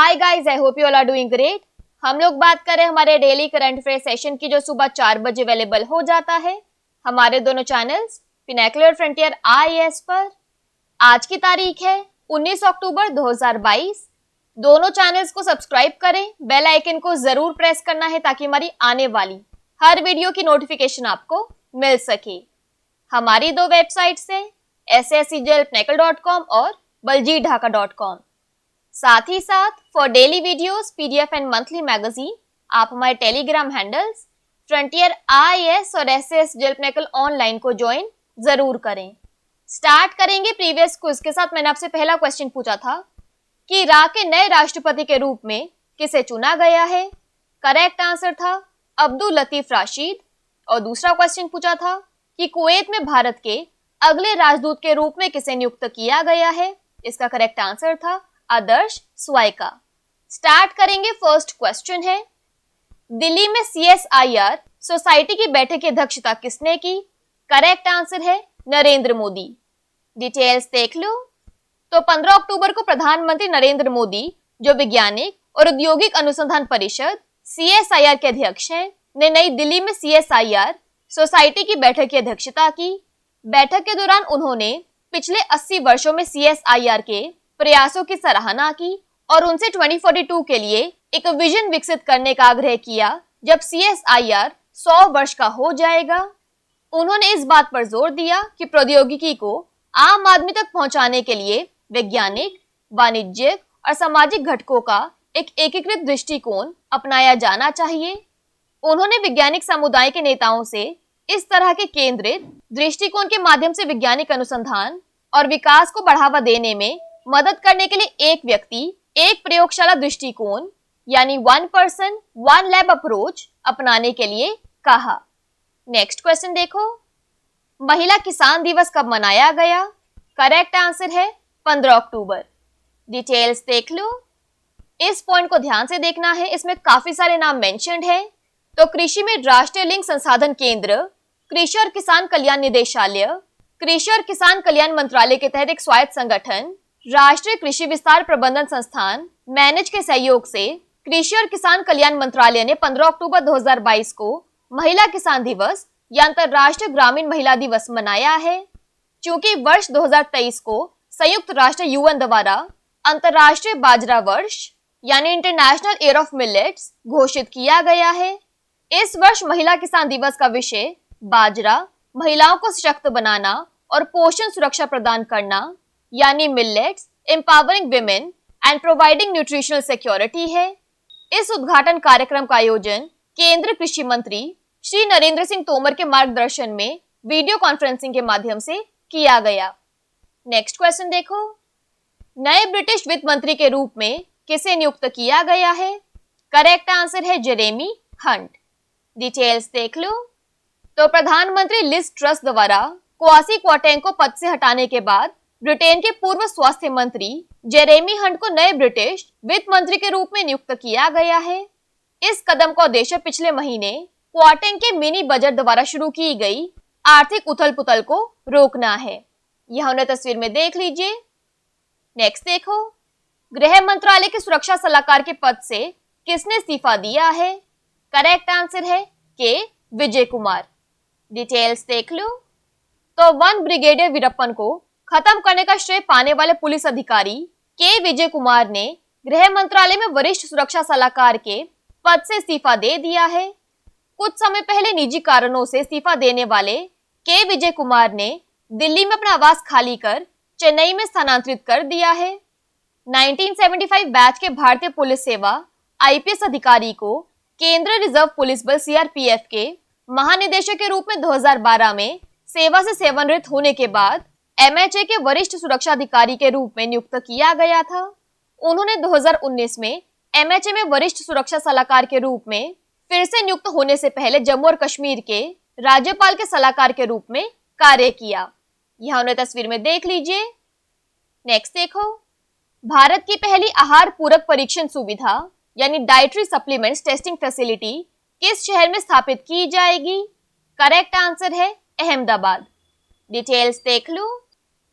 Hi guys, I hope you all are doing great. हम लोग बात कर रहे हैं हमारे डेली करंट अफेयर सेशन की, जो सुबह 4 बजे अवेलेबल हो जाता है हमारे दोनों चैनल्स पिनाकल और फ्रंटियर IAS पर। आज की तारीख है 19 अक्टूबर 2022। दोनों चैनल्स को सब्सक्राइब करें, बेल आइकन को जरूर प्रेस करना है ताकि हमारी आने वाली हर वीडियो की नोटिफिकेशन आपको मिल सके। हमारी दो वेबसाइट्स है sscjlpnackle.com और baljeetdhaka.com। साथ ही साथ for daily videos, PDF and monthly magazine आप हमारे टेलीग्राम हैंडल्स फ्रंटियर IAS और SS ऑनलाइन को ज्वाइन जरूर करें। स्टार्ट करेंगे प्रीवियस क्विज के साथ। मैंने आपसे पहला क्वेश्चन पूछा था कि इराक के नए राष्ट्रपति के रूप में किसे चुना गया है। करेक्ट आंसर था अब्दुल लतीफ राशिद। और दूसरा क्वेश्चन पूछा था कि कुवैत में भारत के अगले राजदूत के रूप में किसे नियुक्त किया गया है। इसका करेक्ट आंसर था आदर्श स्वाइका। स्टार्ट करेंगे। फर्स्ट क्वेश्चन है, दिल्ली में CSIR सोसाइटी की बैठक की अध्यक्षता किसने की। करेक्ट आंसर है नरेंद्र मोदी। डिटेल्स देख लो। तो 15 अक्टूबर को प्रधानमंत्री नरेंद्र मोदी, जो वैज्ञानिक और औद्योगिक अनुसंधान परिषद CSIR के अध्यक्ष हैं, ने नई दिल्ली में CSIR सोसाइटी की बैठक की अध्यक्षता की। बैठक के दौरान उन्होंने पिछले 80 वर्षों में CSIR के प्रयासों की सराहना की और उनसे 2042 के लिए एक विजन विकसित करने का आग्रह किया जब CSIR 100 वर्ष का हो जाएगा। उन्होंने इस बात पर जोर दिया कि प्रौद्योगिकी को आम आदमी तक पहुंचाने के लिए वैज्ञानिक, वाणिज्यिक और सामाजिक घटकों का एक एकीकृत दृष्टिकोण अपनाया जाना चाहिए। उन्होंने वैज्ञानिक समुदाय के नेताओं से इस तरह के केंद्रित दृष्टिकोण के माध्यम से वैज्ञानिक अनुसंधान और विकास को बढ़ावा देने में मदद करने के लिए एक व्यक्ति एक प्रयोगशाला दृष्टिकोण यानी one person one lab approach अपनाने के लिए कहा। नेक्स्ट क्वेश्चन देखो, महिला किसान दिवस कब मनाया गया। करेक्ट आंसर है 15 अक्टूबर। डिटेल्स देख लो। इस पॉइंट को ध्यान से देखना है, इसमें काफी सारे नाम मेंशन्ड है। तो कृषि में राष्ट्रीय लिंग संसाधन केंद्र, कृषि और किसान कल्याण निदेशालय, कृषि और किसान कल्याण मंत्रालय के तहत एक स्वायत्त संगठन राष्ट्रीय कृषि विस्तार प्रबंधन संस्थान मैनेज के सहयोग से कृषि और किसान कल्याण मंत्रालय ने 15 अक्टूबर 2022 को महिला किसान दिवस या अंतरराष्ट्रीय ग्रामीण महिला दिवस मनाया है। चूंकि वर्ष 2023 को संयुक्त राष्ट्र UN द्वारा अंतरराष्ट्रीय बाजरा वर्ष यानी इंटरनेशनल ईयर ऑफ मिलेट्स घोषित किया गया है। इस वर्ष महिला किसान दिवस का विषय बाजरा, महिलाओं को सशक्त बनाना और पोषण सुरक्षा प्रदान करना यानी millets empowering women and providing nutritional security है। इस उद्घाटन कार्यक्रम का आयोजन केंद्रीय कृषि मंत्री श्री नरेंद्र सिंह तोमर के मार्गदर्शन में वीडियो कॉन्फ्रेंसिंग के माध्यम से किया गया। नेक्स्ट क्वेश्चन देखो, नए ब्रिटिश वित्त मंत्री के रूप में किसे नियुक्त किया गया है। करेक्ट आंसर है जेरेमी हंट। डिटेल्स देख लो। तो प्रधानमंत्री लिज ट्रस द्वारा क्वासी क्वाटेंग को पद से हटाने के बाद ब्रिटेन के पूर्व स्वास्थ्य मंत्री जेरेमी हंट को नए ब्रिटिश वित्त मंत्री के रूप में नियुक्त किया गया है। इस कदम का उद्देश्य पिछले महीने क्वाटेंग के मिनी बजट द्वारा शुरू की गई आर्थिक उथल पुथल को रोकना है। यह उन्हें तस्वीर में देख लीजिए। नेक्स्ट देखो, गृह मंत्रालय के सुरक्षा सलाहकार के पद से किसने इस्तीफा दिया है। करेक्ट आंसर है के विजय कुमार। डिटेल्स देख लो। तो 1 ब्रिगेडियर वीरप्पन को खत्म करने का श्रेय पाने वाले पुलिस अधिकारी के विजय कुमार ने गृह मंत्रालय में वरिष्ठ सुरक्षा सलाहकार के पद से इस्तीफा दे दिया है। कुछ समय पहले निजी कारणों से इस्तीफा देने वाले के विजय कुमार ने दिल्ली में अपना आवास खाली कर चेन्नई में स्थानांतरित कर दिया है। 1975 बैच के भारतीय पुलिस सेवा IPS अधिकारी को केंद्रीय रिजर्व पुलिस बल CRPF के महानिदेशक के रूप में 2012 में सेवा से सेवानिवृत्त होने के बाद MHA के वरिष्ठ सुरक्षा अधिकारी के रूप में नियुक्त किया गया था। उन्होंने 2019 में MHA में वरिष्ठ सुरक्षा सलाहकार के रूप में फिर से नियुक्त होने से पहले जम्मू और कश्मीर के राज्यपाल के सलाहकार के रूप में कार्य किया। यह उन्हें तस्वीर में देख लीजिए। नेक्स्ट देखो, भारत की पहली आहार पूरक परीक्षण सुविधा यानी डाइटरी सप्लीमेंट्स टेस्टिंग फैसिलिटी किस शहर में स्थापित की जाएगी। करेक्ट आंसर है अहमदाबाद। डिटेल्स देख लो।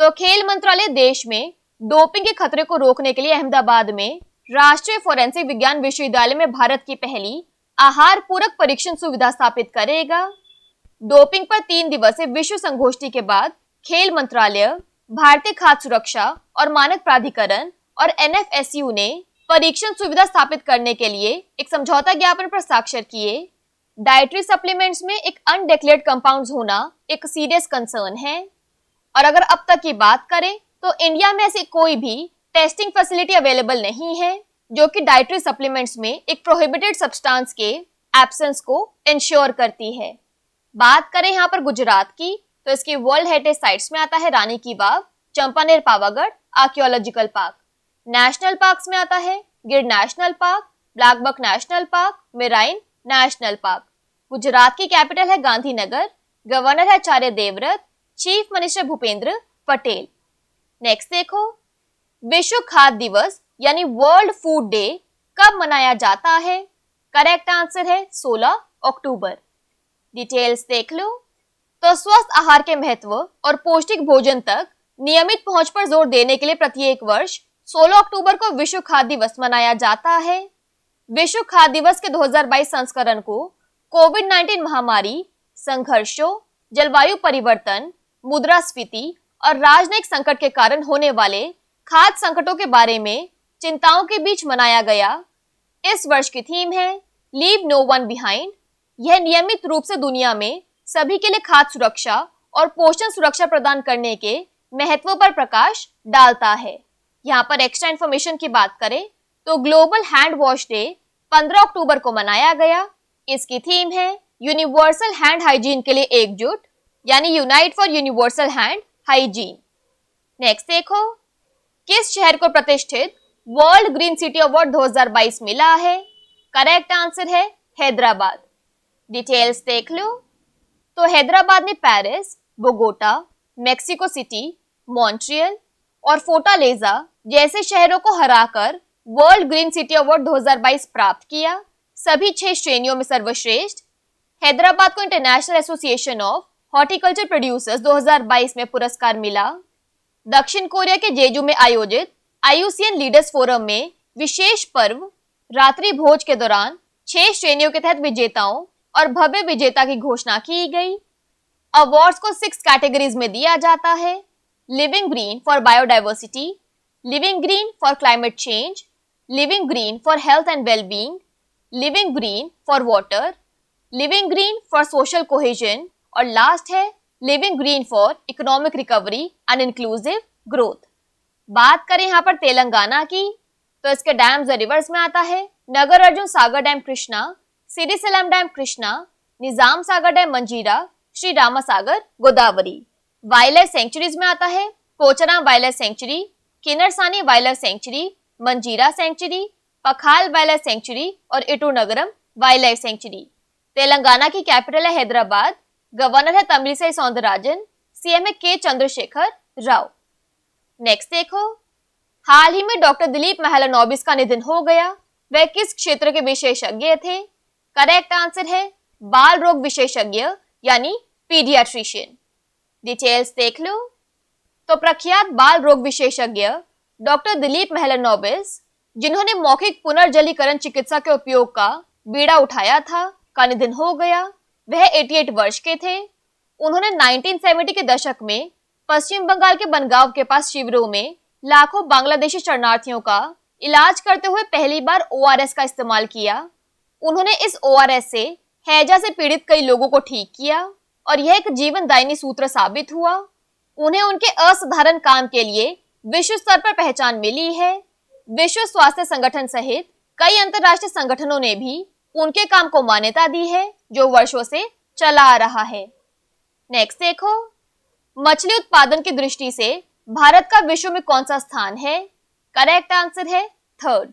तो खेल मंत्रालय देश में डोपिंग के खतरे को रोकने के लिए अहमदाबाद में राष्ट्रीय फोरेंसिक विज्ञान विश्वविद्यालय में भारत की पहली आहार पूरक परीक्षण सुविधा स्थापित करेगा। डोपिंग पर 3 दिवसीय विश्व संगोष्ठी के बाद खेल मंत्रालय, भारतीय खाद्य सुरक्षा और मानक प्राधिकरण और NFSU ने परीक्षण सुविधा स्थापित करने के लिए एक समझौता ज्ञापन पर हस्ताक्षर किए। डाइटरी सप्लीमेंट्स में एक अनडिक्लेयर्ड कंपाउंड्स होना एक सीरियस कंसर्न है और अगर अब तक की बात करें तो इंडिया में ऐसी कोई भी टेस्टिंग फैसिलिटी अवेलेबल नहीं है जो कि डाइटरी सप्लीमेंट्स में एक प्रोहिबिटेड सब्सटेंस के एब्सेंस को इंश्योर करती है। बात करें यहाँ पर गुजरात की तो इसकी वर्ल्ड हेरिटेज साइट्स में आता है Rani ki Vav, Champaner Pavagadh archaeological park. National parks में आता है Gir national park, blackbuck national park, marine national park. Gujarat की कैपिटल है गांधीनगर, गवर्नर है Acharya Devvrat, chief minister Bhupendra Patel. Next देखो, विश्व खाद्य दिवस यानी वर्ल्ड फूड डे कब मनाया जाता है? करेक्ट आंसर है 16 अक्टूबर। डिटेल्स देख लो। तो स्वस्थ आहार के महत्व और पौष्टिक भोजन तक नियमित पहुंच पर जोर देने के लिए प्रत्येक वर्ष 16 अक्टूबर को विश्व खाद्य दिवस मनाया जाता है। विश्व खाद्य दिवस के 2022 संस्करण को कोविड-19 महामारी, संघर्षों, जलवायु परिवर्तन, मुद्रास्फीति और राजनयिक संकट के कारण होने वाले खाद्य संकटों के बारे में चिंताओं के बीच मनाया गया। इस वर्ष की थीम है लीव नो वन बिहाइंड। यह नियमित रूप से दुनिया में सभी के लिए खाद्य सुरक्षा और पोषण सुरक्षा प्रदान करने के महत्व पर प्रकाश डालता है। यहाँ पर एक्स्ट्रा इन्फॉर्मेशन की बात करें तो ग्लोबल हैंड वॉश डे 15 अक्टूबर को मनाया गया। इसकी थीम है यूनिवर्सल हैंड हाइजीन के लिए एकजुट, यानी unite for universal hand hygiene. Next देखो, किस शहर को प्रतिष्ठित वर्ल्ड ग्रीन सिटी अवार्ड 2022 मिला है? करेक्ट आंसर है हैदराबाद। डिटेल्स देख लो। तो हैदराबाद ने Paris, Bogota, Mexico city, Montreal और फोर्टालेजा जैसे शहरों को हराकर वर्ल्ड ग्रीन सिटी अवार्ड 2022 प्राप्त किया। सभी 6 श्रेणियों में सर्वश्रेष्ठ। हैदराबाद को international association of horticulture producers 2022 में पुरस्कार मिला। दक्षिण कोरिया के जेजू में आयोजित IUCN लीडर्स फोरम में विशेष पर्व रात्रि भोज के दौरान 6 श्रेणियों के तहत विजेताओं और भव्य विजेता की घोषणा की गई। अवार्ड्स को 6 कैटेगरीज में दिया जाता है। Living green for biodiversity, living green for climate change, living green for health and wellbeing, living green for water, living green for social cohesion और लास्ट है living green for economic recovery and inclusive growth. बात करें यहाँ पर तेलंगाना की तो इसके dams और रिवर्स में आता है नगर अर्जुन सागर डैम कृष्णा, सिरिसेलम डैम कृष्णा, निजाम सागर डैम मंजीरा, श्री रामा सागर गोदावरी। वाइल्ड लाइफ सेंचुरीज में आता है Pocharam wild life sanctuary, Kinnerasani wild life sanctuary, मंजीरा सेंचुरी, पखाल वाइल्ड लाइफ सेंचुरी और इटू नगरम वाइल्ड लाइफ सेंचुरी। तेलंगाना की कैपिटल है हैदराबाद, गवर्नर है तमिलिसाई सौंदरराजन, CM है के चंद्रशेखर राव। नेक्स्ट देखो, हाल ही में डॉक्टर दिलीप महलानोबिस का निधन हो गया। वह किस क्षेत्र के विशेषज्ञ थे? करेक्ट आंसर है बाल रोग विशेषज्ञ यानी पीडियाट्रिशियन। डिटेल्स देख लो। तो प्रख्यात बाल रोग विशेषज्ञ डॉक्टर दिलीप महलानोबिस, जिन्होंने मौखिक पुनर्जलीकरण चिकित्सा के उपयोग का बीड़ा उठाया था, का निधन हो गया। वह 88 वर्ष के थे। उन्होंने 1970 के दशक में पश्चिम बंगाल के बनगांव के पास शिविरों में लाखों बांग्लादेशी शरणार्थियों का इलाज करते हुए पहली बार ORS का इस्तेमाल किया। उन्होंने इस ORS से हैजा से पीड़ित कई लोगों को ठीक किया और यह एक जीवनदायिनी सूत्र साबित हुआ। उन्हें उनके असाधारण काम के लिए विश्व स्तर पर पहचान मिली है। विश्व स्वास्थ्य संगठन सहित कई अंतर्राष्ट्रीय संगठनों ने भी उनके काम को मान्यता दी है, जो वर्षों से चला आ रहा है। नेक्स्ट देखो, मछली उत्पादन की दृष्टि से भारत का विश्व में कौन सा स्थान है? करेक्ट आंसर है 3rd।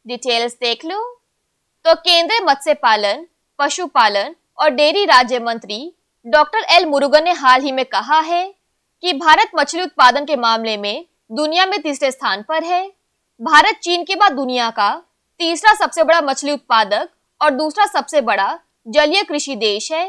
डिटेल्स देख लो। तो केंद्रीय मत्स्य पालन, पशुपालन और डेयरी राज्य मंत्री डॉक्टर L मुरुगन ने हाल ही में कहा है कि भारत मछली उत्पादन के मामले में दुनिया में 3रे स्थान पर है। भारत चीन के बाद दुनिया का 3रा सबसे बड़ा मछली उत्पादक और 2रा सबसे बड़ा जलीय कृषि देश है।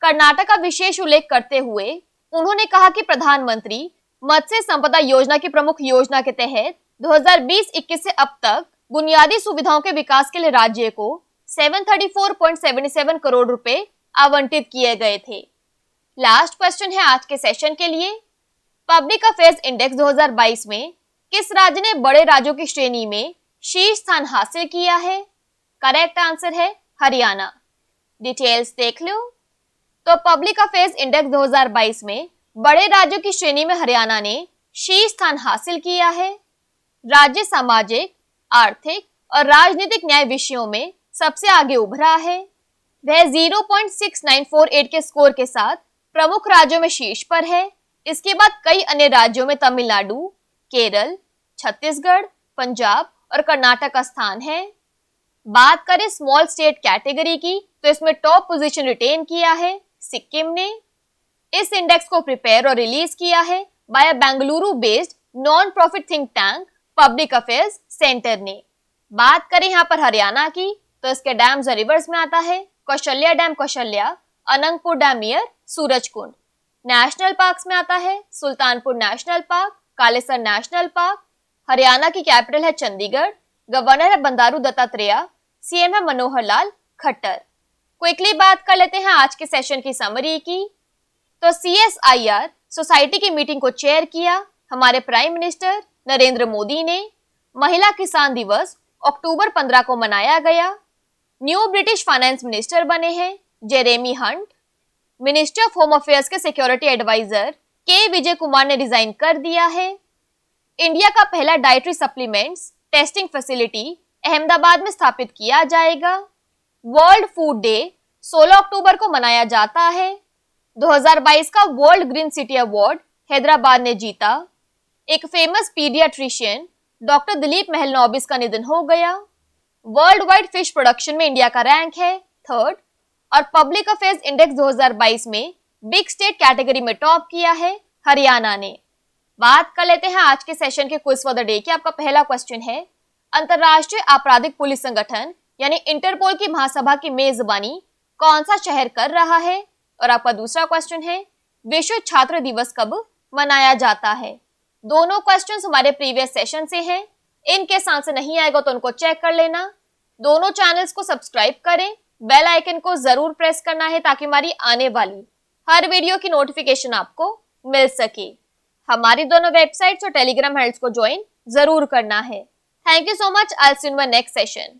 कर्नाटक का विशेष उल्लेख करते हुए उन्होंने कहा कि प्रधानमंत्री मत्स्य संपदा योजना की प्रमुख योजना के तहत 2020-21 से अब तक बुनियादी सुविधाओं के विकास के लिए राज्य को 734.77 करोड़ रुपए आवंटित किए गए थे। लास्ट क्वेश्चन है आज के सेशन के लिए, पब्लिक अफेयर्स इंडेक्स 2022 में किस राज्य ने बड़े राज्यों की श्रेणी में शीर्ष स्थान हासिल किया है? करेक्ट आंसर है हरियाणा। डिटेल्स देख लो। तो पब्लिक अफेयर्स इंडेक्स 2022 में बड़े राज्यों की श्रेणी में हरियाणा ने शीर्ष स्थान हासिल किया है। राज्य सामाजिक, आर्थिक और राजनीतिक न्याय विषयों में सबसे आगे उभरा है। वह 0.6948 के स्कोर के साथ प्रमुख राज्यों में शीर्ष पर है। इसके बाद कई अन्य राज्यों में तमिलनाडु, केरल, छत्तीसगढ़, पंजाब और कर्नाटक का स्थान है। बात करें स्मॉल स्टेट कैटेगरी की तो इसमें टॉप पोजीशन रिटेन किया है सिक्किम ने। इस इंडेक्स को प्रिपेयर और रिलीज किया है by Bengaluru based non profit think tank public affairs centre ने। बात करें यहाँ पर हरियाणा की तो इसके डैम्स और रिवर्स में आता है Kaushalya dam Kaushalya, Anangpur dam near Surajkund. National parks में आता है Sultanpur national park, Kalesar national park. Haryana की कैपिटल है चंडीगढ़, गवर्नर है बंडारू दत्तात्रेय, सीएम है मनोहर लाल खट्टर। क्विकली बात कर लेते हैं आज के सेशन की समरी की। तो CSIR सोसाइटी की मीटिंग को चेयर किया हमारे प्राइम मिनिस्टर नरेंद्र मोदी ने। महिला किसान दिवस अक्टूबर 15 को मनाया गया। न्यू ब्रिटिश फाइनेंस मिनिस्टर बने हैं Jeremy Hunt. Ministry of home affairs के सिक्योरिटी एडवाइजर के विजय कुमार ने रिजाइन कर दिया है। इंडिया का पहला dietary supplements testing facility Ahmedabad में स्थापित किया जाएगा। वर्ल्ड फूड डे 16 अक्टूबर को मनाया जाता है। 2022 का world green city award Hyderabad ने जीता। एक famous paediatrician doctor Dilip Mahalanobis का निधन हो गया। वर्ल्ड वाइड फिश प्रोडक्शन में इंडिया का रैंक है 3rd और पब्लिक अफेयर्स इंडेक्स 2022 में बिग स्टेट कैटेगरी में टॉप किया है हरियाणा ने। बात कर लेते हैं आज के सेशन के क्विज फॉर द डे की। आपका पहला क्वेश्चन है, अंतरराष्ट्रीय आपराधिक पुलिस संगठन यानी इंटरपोल की महासभा की मेजबानी कौन सा शहर कर रहा है? और आपका दूसरा क्वेश्चन है, विश्व छात्र दिवस कब मनाया जाता है? दोनों क्वेश्चंस हमारे प्रीवियस सेशन से हैं। इनके आंसर नहीं आएगा तो उनको चेक कर लेना। दोनों चैनल्स को सब्सक्राइब करें, बेल आइकन को जरूर प्रेस करना है ताकि हमारी आने वाली हर वीडियो की नोटिफिकेशन आपको मिल सके। हमारी दोनों वेबसाइट्स और टेलीग्राम हैंडल्स को ज्वाइन जरूर करना है। Thank you so much. I will see you in my next session.